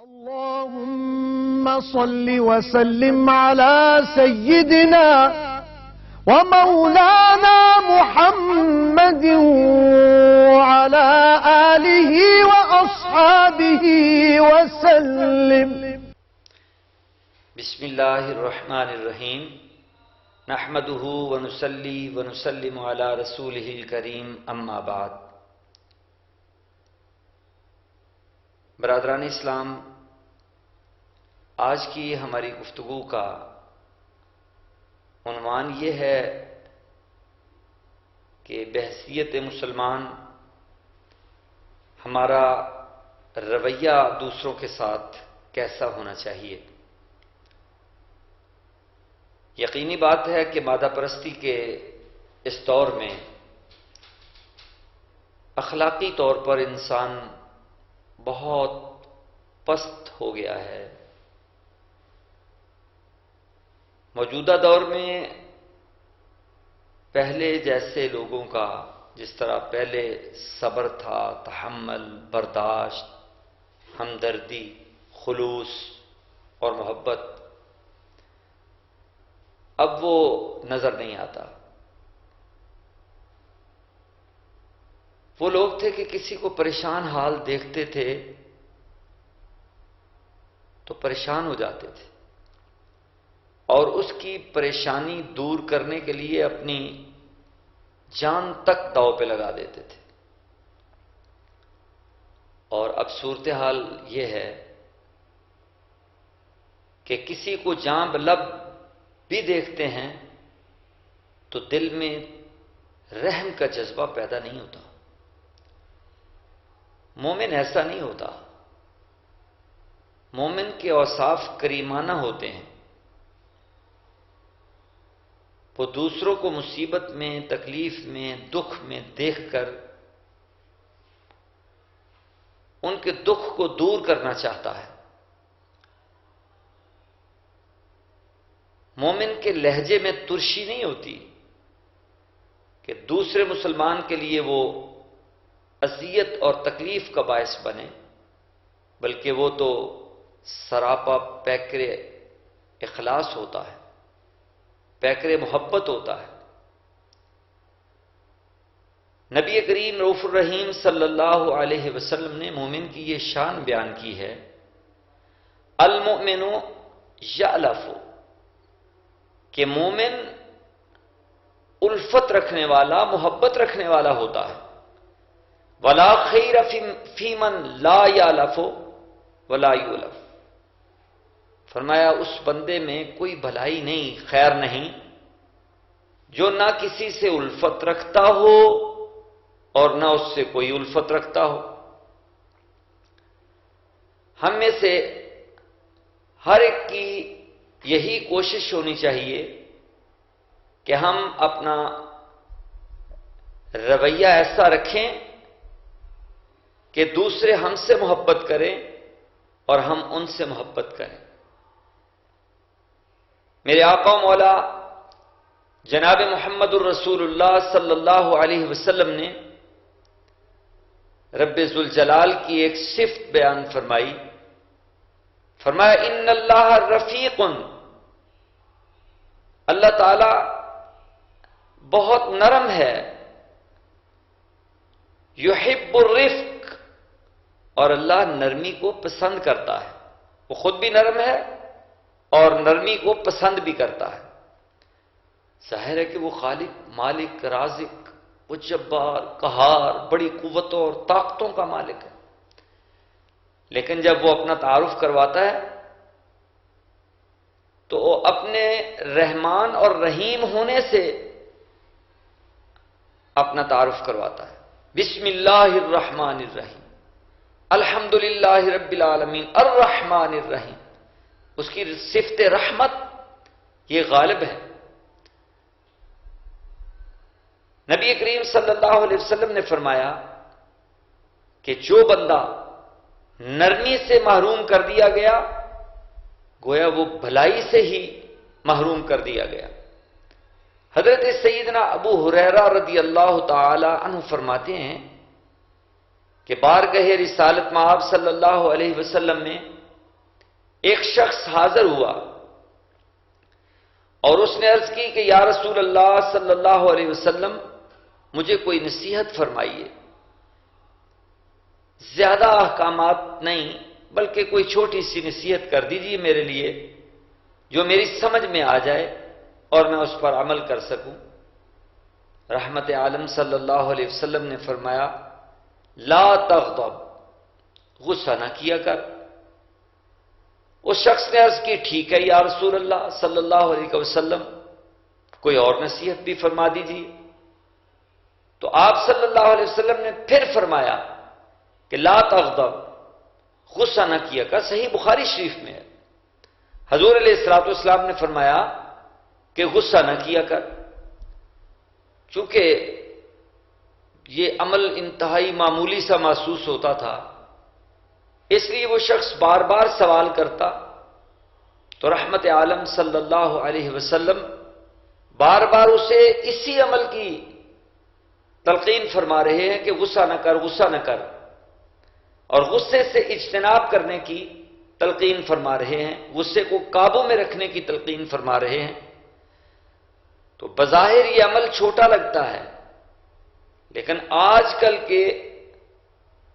اللهم صل وسلم على سيدنا ومولانا محمد وعلى آله وأصحابه وسلم. بسم اللہ الرحمن الرحیم نحمدہ ونصلی ونسلم علی رسولہ الکریم اما بعد. برادران اسلام، آج کی ہماری گفتگو کا عنوان یہ ہے کہ بحیثیت مسلمان ہمارا رویہ دوسروں کے ساتھ کیسا ہونا چاہیے. یقینی بات ہے کہ مادہ پرستی کے اس دور میں اخلاقی طور پر انسان بہت پست ہو گیا ہے. موجودہ دور میں پہلے جیسے لوگوں کا جس طرح پہلے صبر تھا، تحمل، برداشت، ہمدردی، خلوص اور محبت، اب وہ نظر نہیں آتا. وہ لوگ تھے کہ کسی کو پریشان حال دیکھتے تھے تو پریشان ہو جاتے تھے اور اس کی پریشانی دور کرنے کے لیے اپنی جان تک داؤ پہ لگا دیتے تھے. اور اب صورتحال یہ ہے کہ کسی کو جاں لب بھی دیکھتے ہیں تو دل میں رحم کا جذبہ پیدا نہیں ہوتا. مومن ایسا نہیں ہوتا. مومن کے اوصاف کریمانہ ہوتے ہیں. وہ دوسروں کو مصیبت میں، تکلیف میں، دکھ میں دیکھ کر ان کے دکھ کو دور کرنا چاہتا ہے. مومن کے لہجے میں ترشی نہیں ہوتی کہ دوسرے مسلمان کے لیے وہ اذیت اور تکلیف کا باعث بنے، بلکہ وہ تو سراپا پیکر اخلاص ہوتا ہے، پیکر محبت ہوتا ہے. نبی کریم رؤوف الرحیم صلی اللہ علیہ وسلم نے مومن کی یہ شان بیان کی ہے، المؤمن یألف، کہ مومن الفت رکھنے والا، محبت رکھنے والا ہوتا ہے. ولا خیر فی من لا یألف ولا یؤلف، فرمایا اس بندے میں کوئی بھلائی نہیں، خیر نہیں جو نہ کسی سے الفت رکھتا ہو اور نہ اس سے کوئی الفت رکھتا ہو. ہم میں سے ہر ایک کی یہی کوشش ہونی چاہیے کہ ہم اپنا رویہ ایسا رکھیں کہ دوسرے ہم سے محبت کریں اور ہم ان سے محبت کریں. میرے آقا و مولا جناب محمد الرسول اللہ صلی اللہ علیہ وسلم نے رب ذوالجلال کی ایک صفت بیان فرمائی. فرمایا ان اللہ رفیق، اللہ تعالی بہت نرم ہے. یحب الرفق، اور اللہ نرمی کو پسند کرتا ہے. وہ خود بھی نرم ہے اور نرمی کو پسند بھی کرتا ہے. ظاہر ہے کہ وہ خالق، مالک، رازق، وہ جبار، قہار، بڑی قوتوں اور طاقتوں کا مالک ہے. لیکن جب وہ اپنا تعارف کرواتا ہے تو وہ اپنے رحمان اور رحیم ہونے سے اپنا تعارف کرواتا ہے. بسم اللہ الرحمن الرحیم، الحمدللہ رب العالمین الرحمن الرحیم. اس کی صفت رحمت یہ غالب ہے. نبی کریم صلی اللہ علیہ وسلم نے فرمایا کہ جو بندہ نرمی سے محروم کر دیا گیا گویا وہ بھلائی سے ہی محروم کر دیا گیا. حضرت سیدنا ابو ہریرہ رضی اللہ تعالی عنہ فرماتے ہیں کہ بارگاہ رسالت میں آپ صلی اللہ علیہ وسلم میں ایک شخص حاضر ہوا اور اس نے عرض کی کہ یا رسول اللہ صلی اللہ علیہ وسلم مجھے کوئی نصیحت فرمائیے، زیادہ احکامات نہیں بلکہ کوئی چھوٹی سی نصیحت کر دیجیے میرے لیے جو میری سمجھ میں آ جائے اور میں اس پر عمل کر سکوں۔ رحمت عالم صلی اللہ علیہ وسلم نے فرمایا لا تغضب، غصہ نہ کیا کر۔ اس شخص نے عرض کی ٹھیک ہے یا رسول اللہ صلی اللہ علیہ وسلم، کوئی اور نصیحت بھی فرما دیجیے۔ تو آپ صلی اللہ علیہ وسلم نے پھر فرمایا کہ لا تغضب، غصہ نہ کیا کر۔ صحیح بخاری شریف میں ہے، حضور علیہ الصلوۃ والسلام نے فرمایا کہ غصہ نہ کیا کر۔ چونکہ یہ عمل انتہائی معمولی سا محسوس ہوتا تھا، اس لیے وہ شخص بار بار سوال کرتا، تو رحمت عالم صلی اللہ علیہ وسلم بار بار اسے اسی عمل کی تلقین فرما رہے ہیں کہ غصہ نہ کر، غصہ نہ کر، اور غصے سے اجتناب کرنے کی تلقین فرما رہے ہیں، غصے کو قابو میں رکھنے کی تلقین فرما رہے ہیں۔ تو بظاہر یہ عمل چھوٹا لگتا ہے، لیکن آج کل کے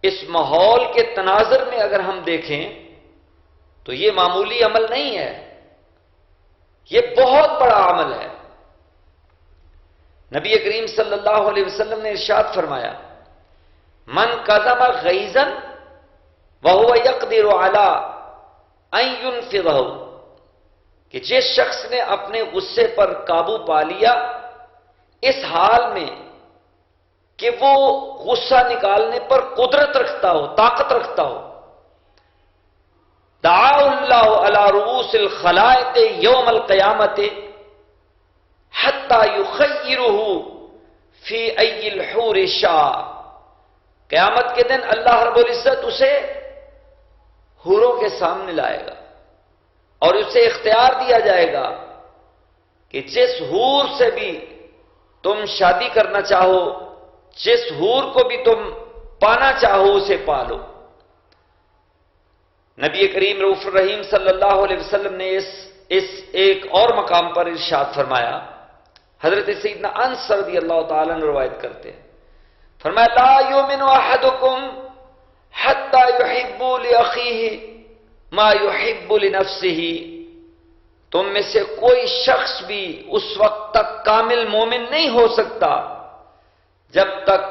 اس ماحول کے تناظر میں اگر ہم دیکھیں تو یہ معمولی عمل نہیں ہے، یہ بہت بڑا عمل ہے۔ نبی کریم صلی اللہ علیہ وسلم نے ارشاد فرمایا من کظم غیظا وهو يقدر على ان ينفضه، کہ جس شخص نے اپنے غصے پر قابو پا لیا اس حال میں کہ وہ غصہ نکالنے پر قدرت رکھتا ہو، طاقت رکھتا ہو، دعا اللہ علی رؤوس الخلائق یوم القیامت حتی یخیرہ فی ای الحور شاء، قیامت کے دن اللہ رب العزت اسے حوروں کے سامنے لائے گا اور اسے اختیار دیا جائے گا کہ جس حور سے بھی تم شادی کرنا چاہو، جس حور کو بھی تم پانا چاہو اسے پالو۔ نبی کریم رؤوف الرحیم صلی اللہ علیہ وسلم نے اس ایک اور مقام پر ارشاد فرمایا، حضرت سیدنا انس رضی اللہ تعالیٰ عنہ روایت کرتے ہیں، فرمایا لا یؤمن احدکم حتی یحب لاخیہ ما یحب لنفسہ، تم میں سے کوئی شخص بھی اس وقت تک کامل مومن نہیں ہو سکتا جب تک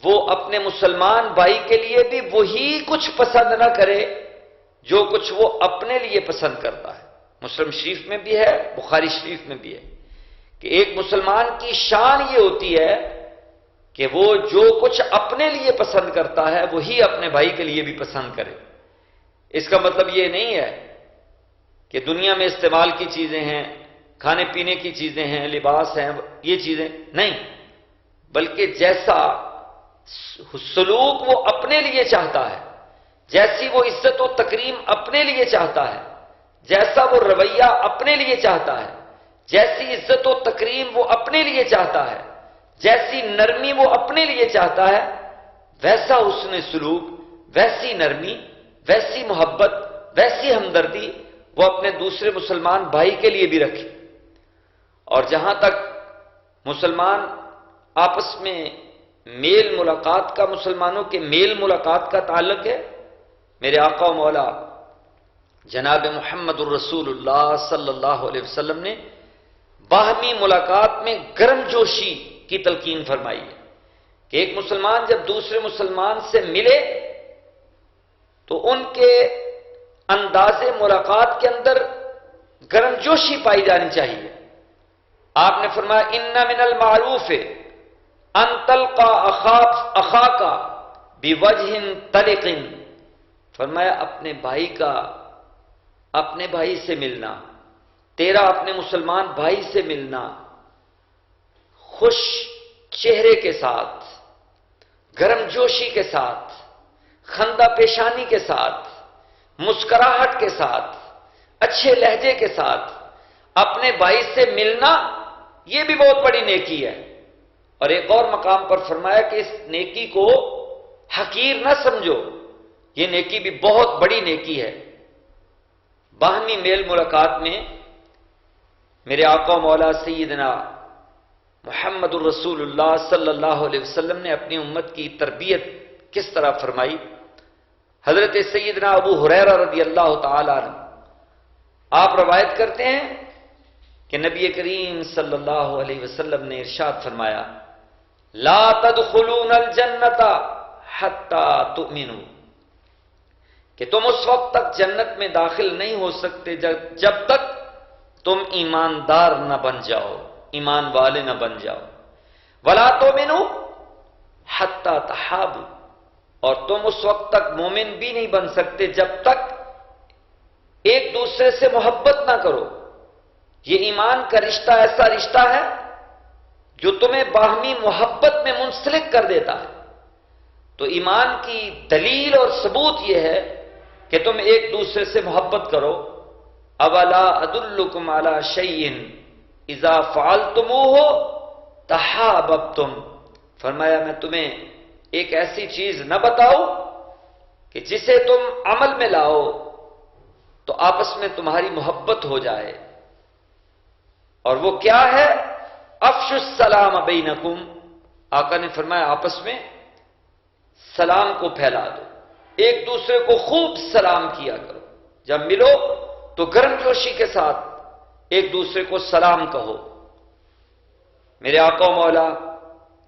وہ اپنے مسلمان بھائی کے لیے بھی وہی کچھ پسند نہ کرے جو کچھ وہ اپنے لیے پسند کرتا ہے۔ مسلم شریف میں بھی ہے، بخاری شریف میں بھی ہے کہ ایک مسلمان کی شان یہ ہوتی ہے کہ وہ جو کچھ اپنے لیے پسند کرتا ہے وہی اپنے بھائی کے لیے بھی پسند کرے۔ اس کا مطلب یہ نہیں ہے کہ دنیا میں استعمال کی چیزیں ہیں، کھانے پینے کی چیزیں ہیں، لباس ہیں، یہ چیزیں نہیں، بلکہ جیسا سلوک وہ اپنے لیے چاہتا ہے، جیسی وہ عزت و تکریم اپنے لیے چاہتا ہے، جیسا وہ رویہ اپنے لیے چاہتا ہے، جیسی عزت و تکریم وہ اپنے لیے چاہتا ہے، جیسی نرمی وہ اپنے لیے چاہتا ہے، ویسا حسن سلوک، ویسی نرمی، ویسی محبت، ویسی ہمدردی وہ اپنے دوسرے مسلمان بھائی کے لیے بھی رکھے۔ اور جہاں تک مسلمان آپس میں میل ملاقات کا، مسلمانوں کے میل ملاقات کا تعلق ہے، میرے آقا و مولا جناب محمد الرسول اللہ صلی اللہ علیہ وسلم نے باہمی ملاقات میں گرم جوشی کی تلقین فرمائی ہے کہ ایک مسلمان جب دوسرے مسلمان سے ملے تو ان کے انداز ملاقات کے اندر گرم جوشی پائی جانی چاہیے۔ آپ نے فرمایا ان من المعروف ان تلقى اخاك بوجه طلق، فرمایا اپنے بھائی سے ملنا، تیرا اپنے مسلمان بھائی سے ملنا خوش چہرے کے ساتھ، گرم جوشی کے ساتھ، خندہ پیشانی کے ساتھ، مسکراہٹ کے ساتھ، اچھے لہجے کے ساتھ اپنے بھائی سے ملنا، یہ بھی بہت بڑی نیکی ہے۔ اور ایک اور مقام پر فرمایا کہ اس نیکی کو حقیر نہ سمجھو، یہ نیکی بھی بہت بڑی نیکی ہے۔ باہمی میل ملاقات میں میرے آقا مولا سیدنا محمد الرسول اللہ صلی اللہ علیہ وسلم نے اپنی امت کی تربیت کس طرح فرمائی؟ حضرت سیدنا ابو ہریرہ رضی اللہ تعالی عنہ آپ روایت کرتے ہیں کہ نبی کریم صلی اللہ علیہ وسلم نے ارشاد فرمایا، لا تدخلون الجنت حتی تؤمنوا، کہ تم اس وقت تک جنت میں داخل نہیں ہو سکتے جب تک تم ایماندار نہ بن جاؤ، ایمان والے نہ بن جاؤ، ولا تؤمنوا حتی تحابوا، اور تم اس وقت تک مومن بھی نہیں بن سکتے جب تک ایک دوسرے سے محبت نہ کرو۔ یہ ایمان کا رشتہ ایسا رشتہ ہے جو تمہیں باہمی محبت میں منسلک کر دیتا ہے۔ تو ایمان کی دلیل اور ثبوت یہ ہے کہ تم ایک دوسرے سے محبت کرو۔ اولا ادلکم علی شیء اذا فعلتموہ تحاببتم، فرمایا میں تمہیں ایک ایسی چیز نہ بتاؤ کہ جسے تم عمل میں لاؤ تو آپس میں تمہاری محبت ہو جائے، اور وہ کیا ہے؟ افشوا السلام بینکم، آقا نے فرمایا آپس میں سلام کو پھیلا دو، ایک دوسرے کو خوب سلام کیا کرو، جب ملو تو گرم جوشی کے ساتھ ایک دوسرے کو سلام کہو۔ میرے آقا مولا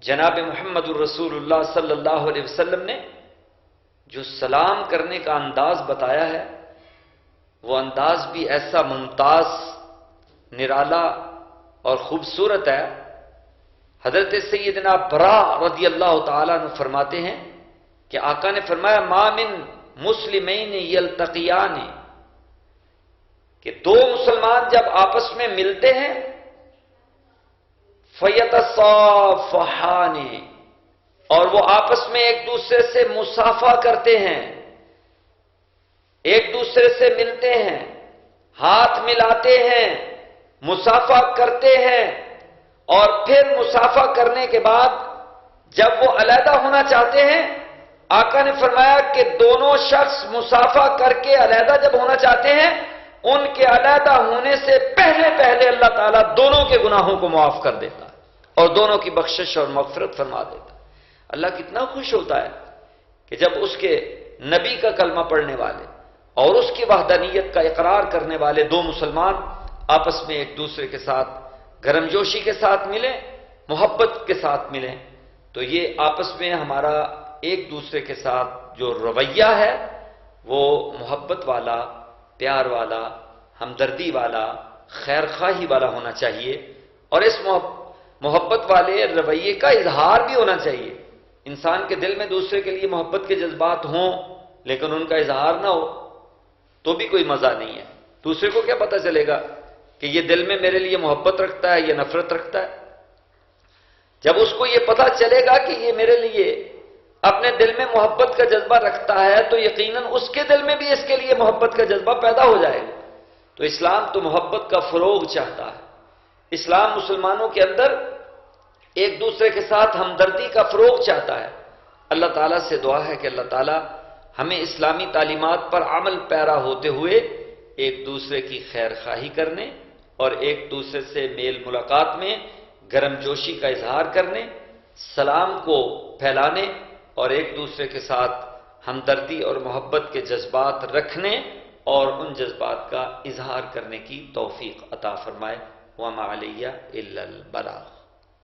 جناب محمد الرسول اللہ صلی اللہ علیہ وسلم نے جو سلام کرنے کا انداز بتایا ہے، وہ انداز بھی ایسا ممتاز، نرالا اور خوبصورت ہے۔ حضرت سیدنا برا رضی اللہ تعالیٰ عنہ فرماتے ہیں کہ آقا نے فرمایا ما من مسلمین یلتقیان، کہ دو مسلمان جب آپس میں ملتے ہیں فیتصافحان، اور وہ آپس میں ایک دوسرے سے مصافحہ کرتے ہیں، ایک دوسرے سے ملتے ہیں، ہاتھ ملاتے ہیں، مصافحہ کرتے ہیں، اور پھر مصافحہ کرنے کے بعد جب وہ علیحدہ ہونا چاہتے ہیں، آقا نے فرمایا کہ دونوں شخص مصافحہ کر کے علیحدہ جب ہونا چاہتے ہیں، ان کے علیحدہ ہونے سے پہلے اللہ تعالیٰ دونوں کے گناہوں کو معاف کر دیتا ہے اور دونوں کی بخشش اور مغفرت فرما دیتا ہے۔ اللہ کتنا خوش ہوتا ہے کہ جب اس کے نبی کا کلمہ پڑھنے والے اور اس کی وحدانیت کا اقرار کرنے والے دو مسلمان آپس میں ایک دوسرے کے ساتھ گرم جوشی کے ساتھ ملیں، محبت کے ساتھ ملیں، تو یہ آپس میں ہمارا ایک دوسرے کے ساتھ جو رویہ ہے وہ محبت والا، پیار والا، ہمدردی والا، خیر خواہی والا ہونا چاہیے، اور اس محبت والے رویے کا اظہار بھی ہونا چاہیے۔ انسان کے دل میں دوسرے کے لیے محبت کے جذبات ہوں لیکن ان کا اظہار نہ ہو تو بھی کوئی مزہ نہیں ہے۔ دوسرے کو کیا پتہ چلے گا کہ یہ دل میں میرے لیے محبت رکھتا ہے یا نفرت رکھتا ہے؟ جب اس کو یہ پتہ چلے گا کہ یہ میرے لیے اپنے دل میں محبت کا جذبہ رکھتا ہے تو یقیناً اس کے دل میں بھی اس کے لیے محبت کا جذبہ پیدا ہو جائے گا۔ تو اسلام تو محبت کا فروغ چاہتا ہے۔ اسلام مسلمانوں کے اندر ایک دوسرے کے ساتھ ہمدردی کا فروغ چاہتا ہے۔ اللہ تعالیٰ سے دعا ہے کہ اللہ تعالیٰ ہمیں اسلامی تعلیمات پر عمل پیرا ہوتے ہوئے ایک دوسرے کی خیر خواہی کرنے اور ایک دوسرے سے میل ملاقات میں گرم جوشی کا اظہار کرنے، سلام کو پھیلانے اور ایک دوسرے کے ساتھ ہمدردی اور محبت کے جذبات رکھنے اور ان جذبات کا اظہار کرنے کی توفیق عطا فرمائے۔ وما علیہ الا البلاغ۔